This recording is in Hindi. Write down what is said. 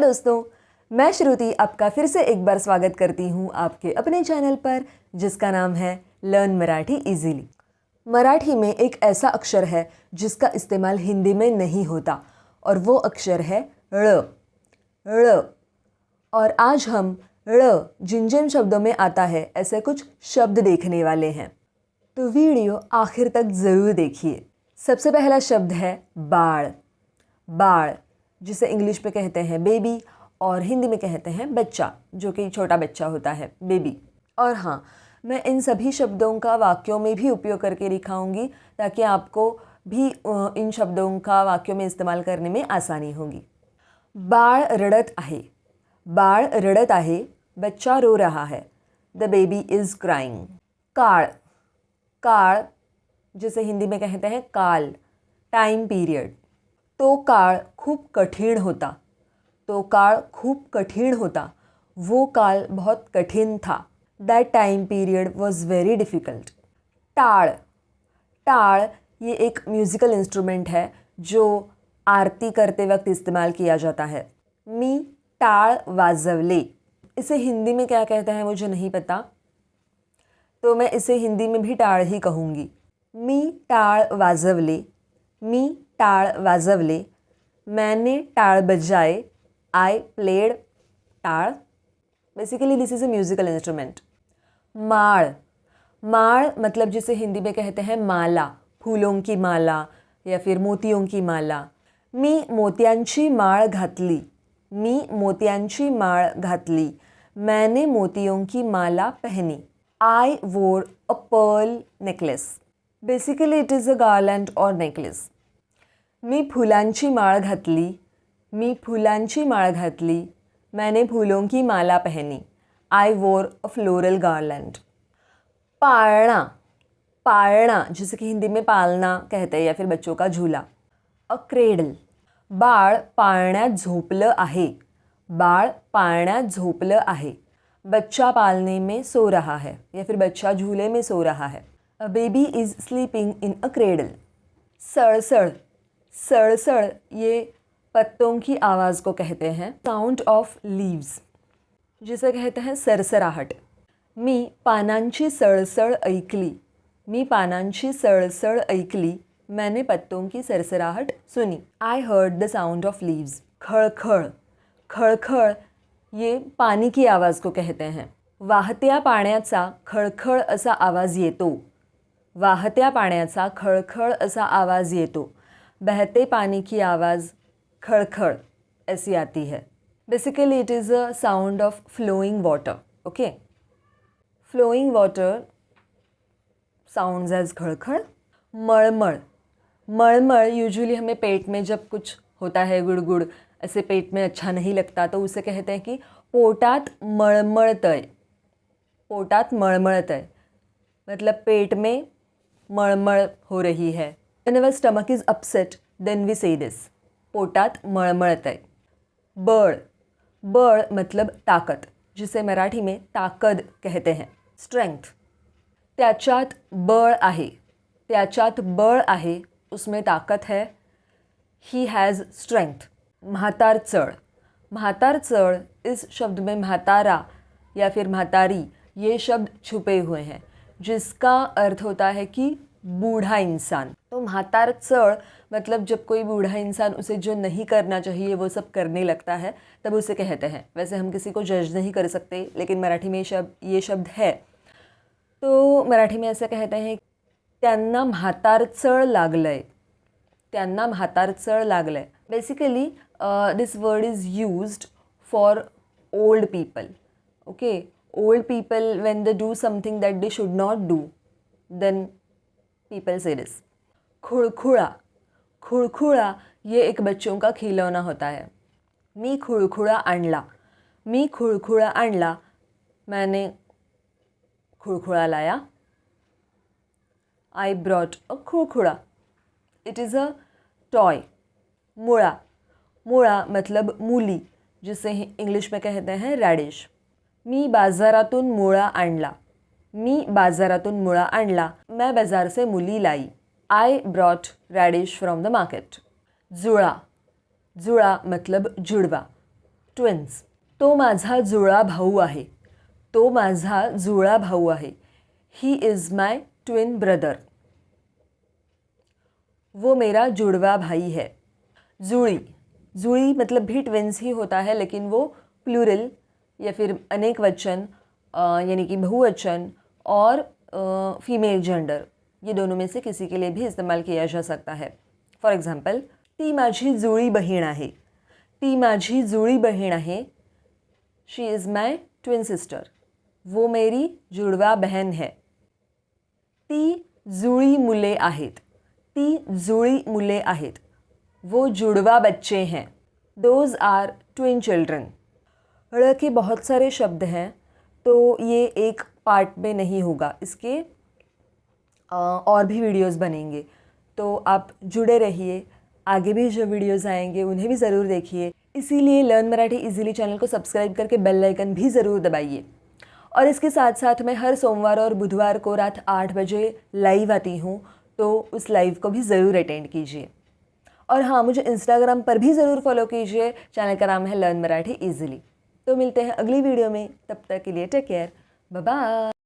दोस्तों, मैं श्रुति आपका फिर से एक बार स्वागत करती हूँ आपके अपने चैनल पर जिसका नाम है लर्न मराठी इजीली। मराठी में एक ऐसा अक्षर है जिसका इस्तेमाल हिंदी में नहीं होता और वो अक्षर है ळ। ळ। और आज हम ळ जिन जिन शब्दों में आता है ऐसे कुछ शब्द देखने वाले हैं, तो वीडियो आखिर तक ज़रूर देखिए। सबसे पहला शब्द है बाळ। बाळ जिसे इंग्लिश में कहते हैं बेबी और हिंदी में कहते हैं बच्चा, जो कि छोटा बच्चा होता है, बेबी। और हाँ, मैं इन सभी शब्दों का वाक्यों में भी उपयोग करके दिखाऊंगी ताकि आपको भी इन शब्दों का वाक्यों में इस्तेमाल करने में आसानी होगी। बाळ रडत आहे। बाळ रडत आहे, बच्चा रो रहा है। The baby is crying. काळ। काळ जिसे हिंदी में कहते हैं काल, टाइम पीरियड। तो काळ खूप कठीण होता। तो काळ खूप कठीण होता, वो काल बहुत कठिन था। That time period was very difficult. टाळ। टाळ ये एक म्यूज़िकल इंस्ट्रूमेंट है जो आरती करते वक्त इस्तेमाल किया जाता है। मी टाळ वाजवले। इसे हिंदी में क्या कहते हैं मुझे नहीं पता, तो मैं इसे हिंदी में भी टाळ ही कहूँगी। मी टाळ वाजवले। मी टाळ वाजवले। मैंने टाळ बजाए। आई प्लेड टाळ। Basically this is a musical instrument. माळ। माळ मतलब जिसे हिंदी में कहते हैं माला, फूलों की माला या फिर मोतियों की माला। मी मोत्यांची माळ घातली। मी मोत्यांची माळ घातली। मैंने मोतियों की माला पहनी। I wore a pearl necklace. Basically it is a garland और नेकलेस। मी फुलांची माळ घातली। मी फुलांची माळ घातली। मैंने फूलों की माला पहनी। I wore a floral garland. पाळणा। पाळणा जिसे कि हिंदी में पालना कहते हैं या फिर बच्चों का झूला। अ क्रेडल। बाळ पाळण्यात झोपलं आहे। बाळ पाळण्यात झोपलं आहे। बच्चा पालने में सो रहा है या फिर बच्चा झूले में सो रहा है। A baby is sleeping in a cradle. सड़सड़। सड़सड़ ये पत्तों की आवाज़ को कहते हैं। साउंड ऑफ लीव्स जिसे कहते हैं सरसराहट। मी पानांची सळसळ ऐकली। मी पानांची सळसळ ऐकली। मैंने पत्तों की सरसराहट सुनी। I heard the sound of leaves. खळखळ। खळखळ ये पानी की आवाज़ को कहते हैं। वाहत्या पाण्याचा खळखळ असा आवाज़ येतो। वाहत्या पाण्याचा खळखळ असा आवाज़ येतो। बहते पानी की आवाज़ खड़खड़ ऐसी आती है। Basically it is a sound of flowing water. Okay, flowing water sounds as खड़खड़। मळमळ। मळमळ यूजुअली हमें पेट में जब कुछ होता है गुड़गुड़, ऐसे पेट में अच्छा नहीं लगता, तो उसे कहते हैं कि पोटात मळमळतय। पोटात मळमळतय मतलब पेट में मळमळ हो रही है। Whenever stomach is upset, then we say this. पोटात मळमळतय। बळ। बळ मतलब ताकत, जिसे मराठी में ताकद कहते हैं, स्ट्रेंथ। त्याच्यात बळ आहे। त्याच्यात बळ आहे, उसमें ताकत है। He has strength. म्हातारचळ। म्हातारचळ इस शब्द में म्हातारा या फिर म्हातारी ये शब्द छुपे हुए हैं, जिसका अर्थ होता है कि बूढ़ा इंसान। तो म्हातारचळ मतलब जब कोई बूढ़ा इंसान उसे जो नहीं करना चाहिए वो सब करने लगता है, तब उसे कहते हैं। वैसे हम किसी को जज नहीं कर सकते, लेकिन मराठी में ये शब्द है, तो मराठी में ऐसा कहते हैं, त्यांना म्हातारचळ लागलंय। त्यांना म्हातारचळ लागलंय। Basically this word is used for old people. Okay, old people when they do something that they should not do, then people say this. खुड़खुड़ा। खुड़खुड़ा ये एक बच्चों का खिलौना होता है। मी खुड़खुड़ा आणला। मी खुड़खुड़ा आणला, मैंने खुड़खुड़ा लाया। आई ब्रॉट अ खुड़खुड़ा। It is a toy. मुळा। मुळा मतलब मूली, जिसे इंग्लिश में कहते हैं रॅडिश। मी बाजारातून मुळा आणला। मी बाजारातून मुळा आणला, मैं बाजार से मूली लाई। I brought radish from the market. जुड़ा। जुड़ा मतलब जुड़वा। ट्विन्स. तो माझा जुळा भाऊ आहे. तो माझा जुळा भाऊ आहे. He is my twin brother. वो मेरा जुड़वा भाई है. जुड़ी, जुड़ी मतलब भी ट्विन्स ही होता है, लेकिन वो प्लूरल या फिर अनेक वचन यानी कि बहुवचन और फीमेल जेंडर, ये दोनों में से किसी के लिए भी इस्तेमाल किया जा सकता है. फॉर एग्जाम्पल, ती माझी जुळी बहीण आहे. ती माझी जुळी बहीण आहे. She is my twin sister. वो मेरी जुड़वा बहन है. ती जुळी मुले आहेत. ती जुळी मुले आहेत. वो जुड़वा बच्चे हैं. Those are twin children. ड़ के बहुत सारे शब्द हैं, तो ये एक पार्ट में नहीं होगा, इसके और भी वीडियोस बनेंगे, तो आप जुड़े रहिए. आगे भी जो वीडियोस आएंगे उन्हें भी ज़रूर देखिए. इसीलिए लर्न मराठी इजीली चैनल को सब्सक्राइब करके बेल आइकन भी ज़रूर दबाइए. और इसके साथ साथ मैं हर सोमवार और बुधवार को रात 8 बजे लाइव आती हूँ, तो उस लाइव को भी ज़रूर अटेंड कीजिए. और हाँ, मुझे इंस्टाग्राम पर भी ज़रूर फॉलो कीजिए. चैनल का नाम है लर्न मराठी इजीली. तो मिलते हैं अगली वीडियो में. तब तक के लिए टेक केयर. Bye bye.